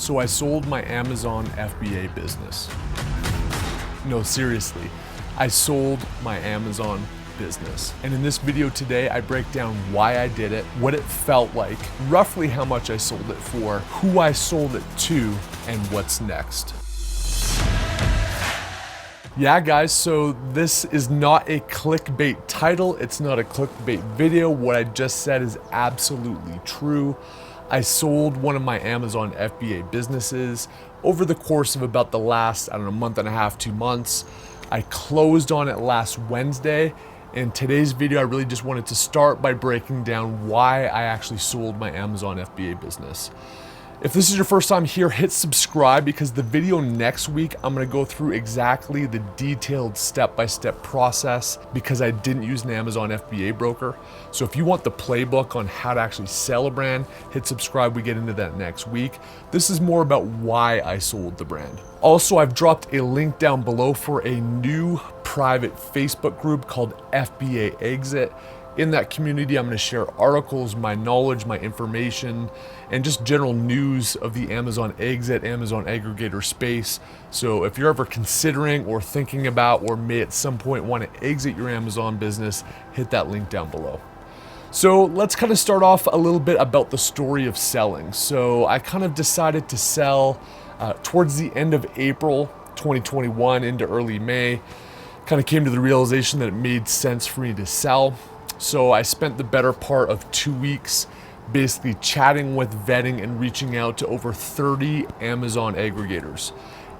So I sold my Amazon FBA business. No, seriously, I sold my Amazon business. And in this video today, I break down why I did it, what it felt like, roughly how much I sold it for, who I sold it to, and what's next. Yeah, guys, so this is not a clickbait title. It's not a clickbait video. What I just said is absolutely true. I sold one of my Amazon FBA businesses over the course of about the last, month and a half, 2 months. I closed on it last Wednesday. In today's video, I really just wanted to start by breaking down why I actually sold my Amazon FBA business. If this is your first time here, hit subscribe because the video next week, I'm gonna go through exactly the detailed step-by-step process because I didn't use an Amazon FBA broker. So if you want the playbook on how to actually sell a brand, hit subscribe, we get into that next week. This is more about why I sold the brand. Also, I've dropped a link down below for a new private Facebook group called FBA Exit. In that community, I'm going to share articles, my knowledge, my information, and just general news of the Amazon exit, Amazon aggregator space. So if you're ever considering or thinking about or may at some point want to exit your Amazon business, hit that link down below. So let's kind of start off a little bit about the story of selling. So I kind of decided to sell towards the end of April 2021 into early May. Kind of came to the realization that it made sense for me to sell. So I spent the better part of 2 weeks basically chatting with, vetting, and reaching out to over 30 Amazon aggregators.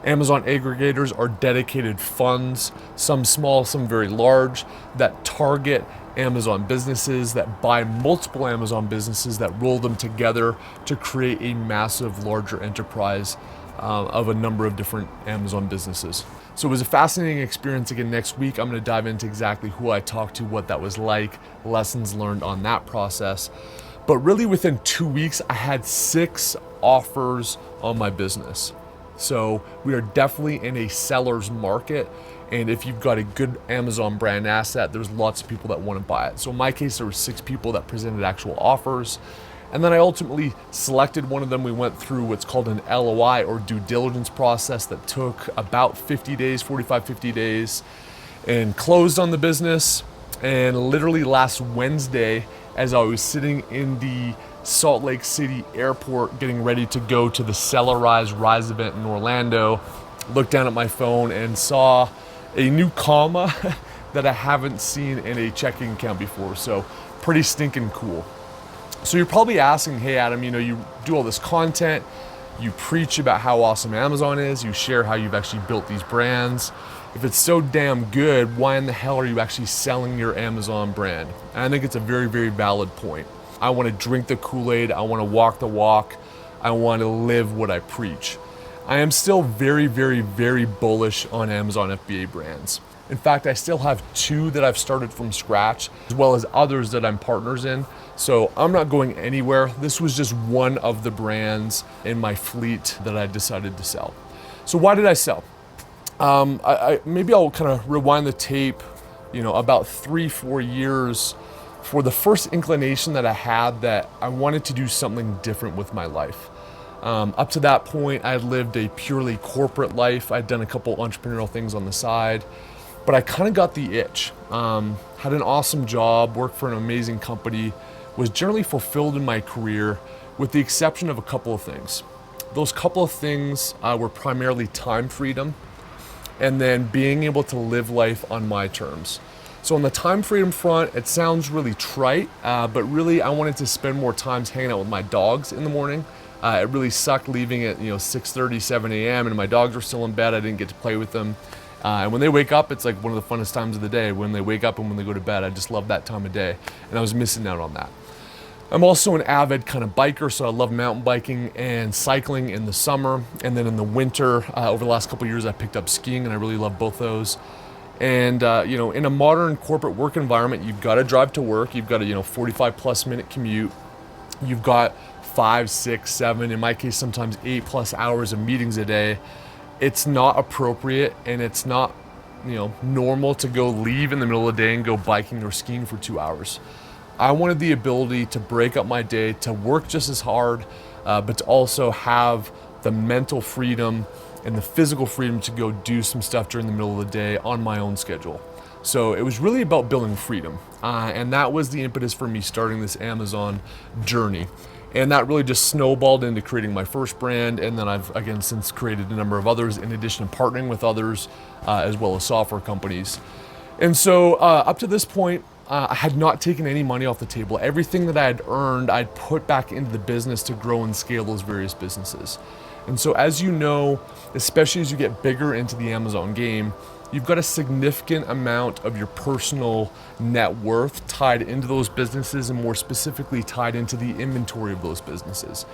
Amazon aggregators are dedicated funds, some small, some very large, that target Amazon businesses, that buy multiple Amazon businesses, that roll them together to create a massive, larger enterprise of a number of different Amazon businesses. So it was a fascinating experience. Again, next week, I'm going to dive into exactly who I talked to, what that was like, lessons learned on that process. But really within 2 weeks, I had 6 offers on my business. So we are definitely in a seller's market. And if you've got a good Amazon brand asset, there's lots of people that want to buy it. So in my case, there were 6 people that presented actual offers. And then I ultimately selected one of them. We went through what's called an LOI or due diligence process that took about 50 days, 45, 50 days, and closed on the business. And literally last Wednesday, as I was sitting in the Salt Lake City airport getting ready to go to the Sellerize Rise event in Orlando, looked down at my phone and saw a new comma that I haven't seen in a checking account before. So pretty stinking cool. So you're probably asking, hey Adam, you do all this content, you preach about how awesome Amazon is, you share how you've actually built these brands. If it's so damn good, why in the hell are you actually selling your Amazon brand? And I think it's a very, very valid point. I want to drink the Kool-Aid, I want to walk the walk, I want to live what I preach. I am still very, very, very bullish on Amazon FBA brands. In fact, I still have 2 that I've started from scratch, as well as others that I'm partners in. So I'm not going anywhere. This was just one of the brands in my fleet that I decided to sell. So why did I sell? Maybe I'll kind of rewind the tape, about 3-4 years for the first inclination that I had that I wanted to do something different with my life. Up to that point, I had lived a purely corporate life. I'd done a couple entrepreneurial things on the side. But I kind of got the itch. Had an awesome job, worked for an amazing company, was generally fulfilled in my career with the exception of a couple of things. Those couple of things were primarily time freedom and then being able to live life on my terms. So on the time freedom front, it sounds really trite, but really I wanted to spend more time hanging out with my dogs in the morning. It really sucked leaving at 6:30, 7 a.m. and my dogs were still in bed. I didn't get to play with them. And when they wake up, it's like one of the funnest times of the day. When they wake up and when they go to bed, I just love that time of day. And I was missing out on that. I'm also an avid kind of biker, so I love mountain biking and cycling in the summer. And then in the winter, over the last couple of years, I picked up skiing and I really love both those. And, in a modern corporate work environment, you've got to drive to work. You've got a, 45+ minute commute. You've got 5, 6, 7, in my case, sometimes 8+ hours of meetings a day. It's not appropriate and it's not, normal to go leave in the middle of the day and go biking or skiing for 2 hours. I wanted the ability to break up my day, to work just as hard, but to also have the mental freedom and the physical freedom to go do some stuff during the middle of the day on my own schedule. So it was really about building freedom. And that was the impetus for me starting this Amazon journey. And that really just snowballed into creating my first brand. And then I've, again, since created a number of others in addition to partnering with others, as well as software companies. And so up to this point, I had not taken any money off the table. Everything that I had earned, I'd put back into the business to grow and scale those various businesses. And so as you know, especially as you get bigger into the Amazon game, you've got a significant amount of your personal net worth tied into those businesses, and more specifically tied into the inventory of those businesses.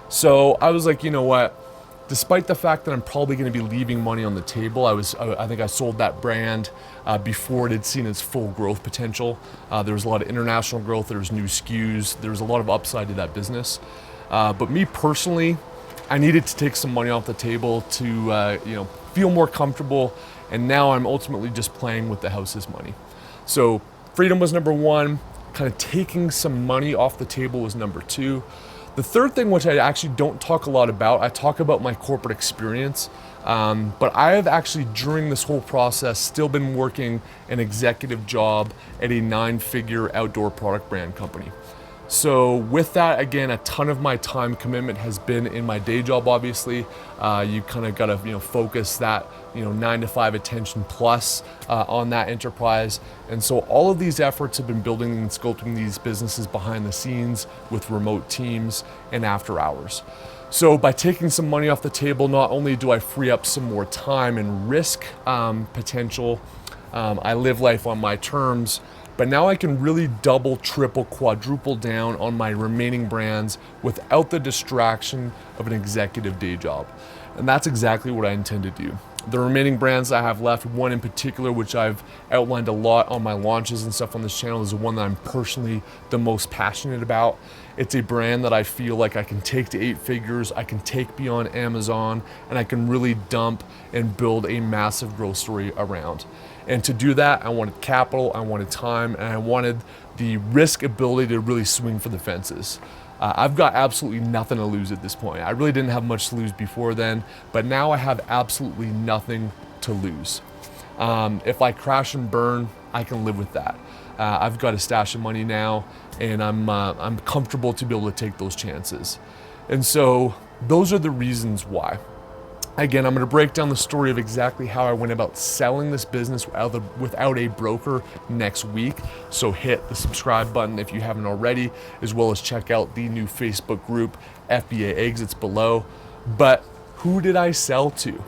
So I was like, you know what? Despite the fact that I'm probably going to be leaving money on the table, I think I sold that brand before it had seen its full growth potential. There was a lot of international growth, there was new SKUs, there was a lot of upside to that business. But me personally, I needed to take some money off the table to feel more comfortable, and now I'm ultimately just playing with the house's money. So freedom was number one, kind of taking some money off the table was number two. The third thing, which I actually don't talk a lot about, I talk about my corporate experience, but I have actually, during this whole process, still been working an executive job at a 9-figure outdoor product brand company. So with that, again, a ton of my time commitment has been in my day job, obviously. You kind of got to focus that 9 to 5 attention plus on that enterprise. And so all of these efforts have been building and sculpting these businesses behind the scenes with remote teams and after hours. So by taking some money off the table, not only do I free up some more time and risk potential, I live life on my terms, but now I can really double, triple, quadruple down on my remaining brands without the distraction of an executive day job. And that's exactly what I intend to do. The remaining brands I have left, one in particular, which I've outlined a lot on my launches and stuff on this channel, is the one that I'm personally the most passionate about. It's a brand that I feel like I can take to 8 figures, I can take beyond Amazon, and I can really dump and build a massive growth story around. And to do that, I wanted capital, I wanted time, and I wanted the risk ability to really swing for the fences. I've got absolutely nothing to lose at this point. I really didn't have much to lose before then, but now I have absolutely nothing to lose. If I crash and burn, I can live with that. I've got a stash of money now, and I'm comfortable to be able to take those chances. And so those are the reasons why. Again, I'm going to break down the story of exactly how I went about selling this business without a broker next week. So hit the subscribe button if you haven't already, as well as check out the new Facebook group, FBA Exits, below. But who did I sell to?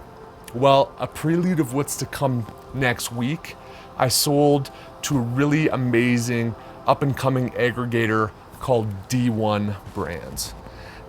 Well, a prelude of what's to come next week, I sold to a really amazing up-and-coming aggregator called D1 Brands.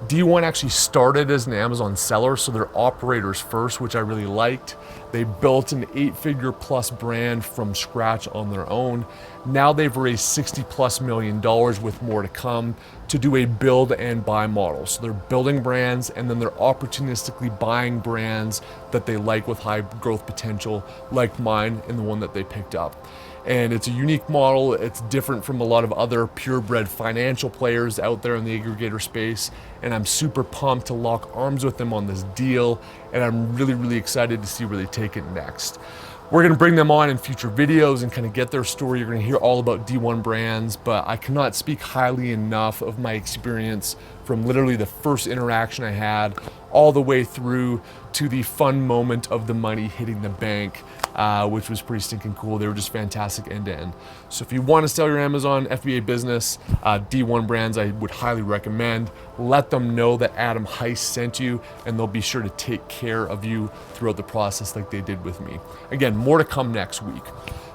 D1 actually started as an Amazon seller, so they're operators first, which I really liked. They built an 8-figure plus brand from scratch on their own. Now they've raised $60+ million with more to come to do a build and buy model. So they're building brands and then they're opportunistically buying brands that they like with high growth potential, like mine and the one that they picked up. And it's a unique model. It's different from a lot of other purebred financial players out there in the aggregator space. And I'm super pumped to lock arms with them on this deal. And I'm really, really excited to see where they take it next. We're gonna bring them on in future videos and kind of get their story. You're gonna hear all about D1 Brands, but I cannot speak highly enough of my experience from literally the first interaction I had all the way through to the fun moment of the money hitting the bank, which was pretty stinking cool. They were just fantastic end to end. So if you want to sell your Amazon FBA business, D1 Brands, I would highly recommend. Let them know that Adam Heist sent you, and they'll be sure to take care of you throughout the process like they did with me. Again, more to come next week.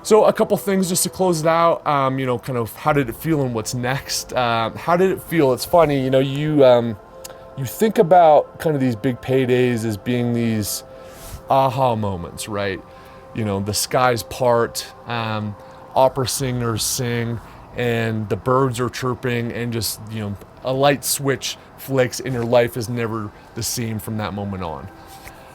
So a couple things just to close it out, kind of how did it feel and what's next? How did it feel? It's funny, you think about kind of these big paydays as being these aha moments, right? The skies part, opera singers sing, and the birds are chirping, and just, a light switch flicks and your life is never the same from that moment on.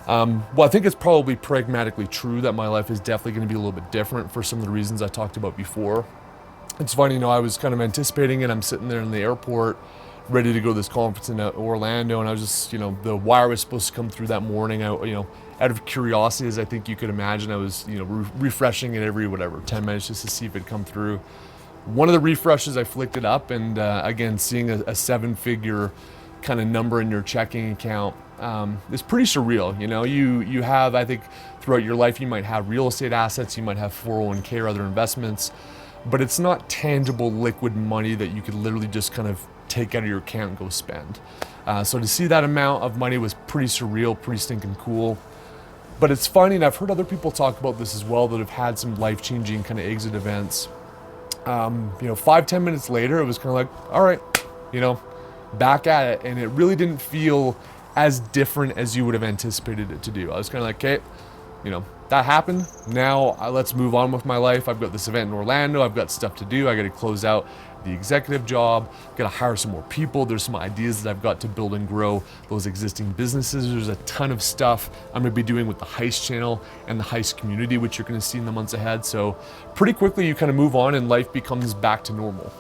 Well, I think it's probably pragmatically true that my life is definitely going to be a little bit different for some of the reasons I talked about before. It's funny, I was kind of anticipating it. I'm sitting there in the airport ready to go to this conference in Orlando, and I was just, the wire was supposed to come through that morning. Out of curiosity, as I think you could imagine, I was, refreshing it every 10 minutes just to see if it'd come through. One of the refreshes, I flicked it up, and again, seeing a seven-figure kind of number in your checking account is pretty surreal. You have, I think, throughout your life, you might have real estate assets, you might have 401k or other investments, but it's not tangible liquid money that you could literally just kind of take out of your account and go spend. So to see that amount of money was pretty surreal, pretty stinking cool. But it's funny, and I've heard other people talk about this as well, that have had some life-changing kind of exit events. 5-10 minutes later, it was kind of like, all right, back at it. And it really didn't feel as different as you would have anticipated it to do. I was kind of like, okay, that happened. Now let's move on with my life. I've got this event in Orlando. I've got stuff to do. I got to close out the executive job. Got to hire some more people. There's some ideas that I've got to build and grow those existing businesses. There's a ton of stuff I'm going to be doing with the Heist channel and the Heist community, which you're going to see in the months ahead. So pretty quickly you kind of move on and life becomes back to normal.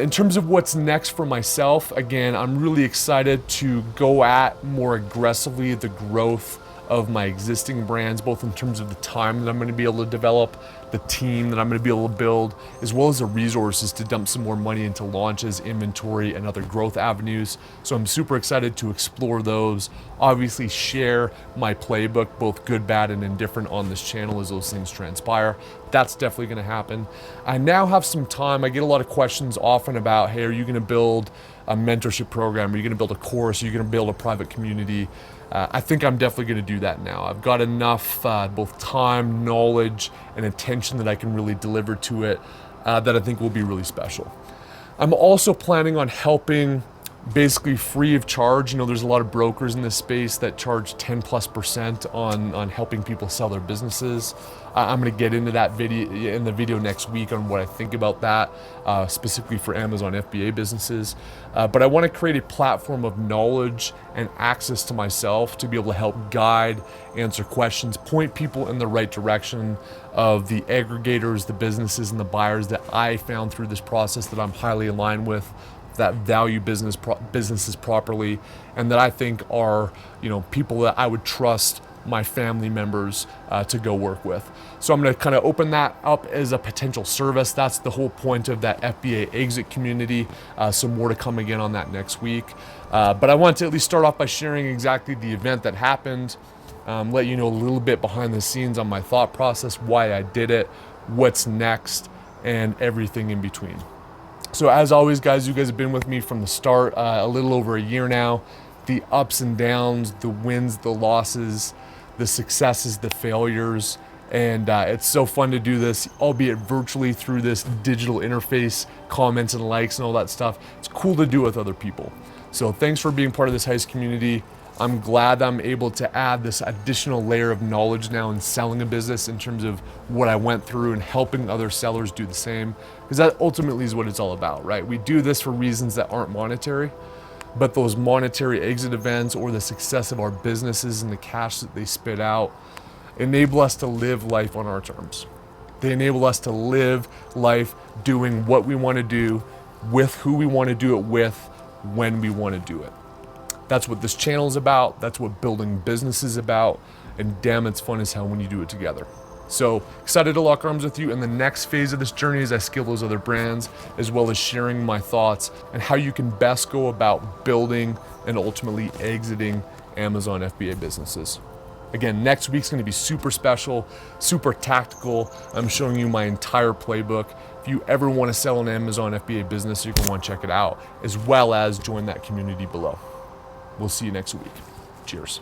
In terms of what's next for myself, again, I'm really excited to go at more aggressively the growth of my existing brands, both in terms of the time that I'm going to be able to develop, the team that I'm going to be able to build, as well as the resources to dump some more money into launches, inventory, and other growth avenues. So I'm super excited to explore those. Obviously share my playbook, both good, bad, and indifferent, on this channel as those things transpire. That's definitely going to happen. I now have some time. I get a lot of questions often about, hey, are you going to build a mentorship program? Are you going to build a course? Are you going to build a private community? I think I'm definitely going to do that now. I've got enough both time, knowledge, and attention that I can really deliver to it that I think will be really special. I'm also planning on helping basically free of charge. There's a lot of brokers in this space that charge 10+% on helping people sell their businesses. I'm going to get into that in the video next week on what I think about that, specifically for Amazon FBA businesses. But I want to create a platform of knowledge and access to myself to be able to help guide, answer questions, point people in the right direction of the aggregators, the businesses, and the buyers that I found through this process that I'm highly aligned with, that value businesses properly, and that I think are people that I would trust my family members to go work with. So I'm going to kind of open that up as a potential service. That's the whole point of that FBA exit community. So more to come again on that next week. But I want to at least start off by sharing exactly the event that happened, let you know a little bit behind the scenes on my thought process, why I did it, what's next, and everything in between. So as always, guys, you guys have been with me from the start, a little over a year now. The ups and downs, the wins, the losses, the successes, the failures, and it's so fun to do this, albeit virtually through this digital interface, comments and likes and all that stuff. It's cool to do with other people. So thanks for being part of this Heist community. I'm glad I'm able to add this additional layer of knowledge now in selling a business in terms of what I went through and helping other sellers do the same, because that ultimately is what it's all about, right? We do this for reasons that aren't monetary, but those monetary exit events or the success of our businesses and the cash that they spit out enable us to live life on our terms. They enable us to live life doing what we want to do, with who we want to do it with, when we want to do it. That's what this channel is about. That's what building business is about. And damn, it's fun as hell when you do it together. So excited to lock arms with you in the next phase of this journey as I scale those other brands, as well as sharing my thoughts and how you can best go about building and ultimately exiting Amazon FBA businesses. Again, next week's going to be super special, super tactical. I'm showing you my entire playbook. If you ever want to sell an Amazon FBA business, you're going to want to check it out, as well as join that community below. We'll see you next week. Cheers.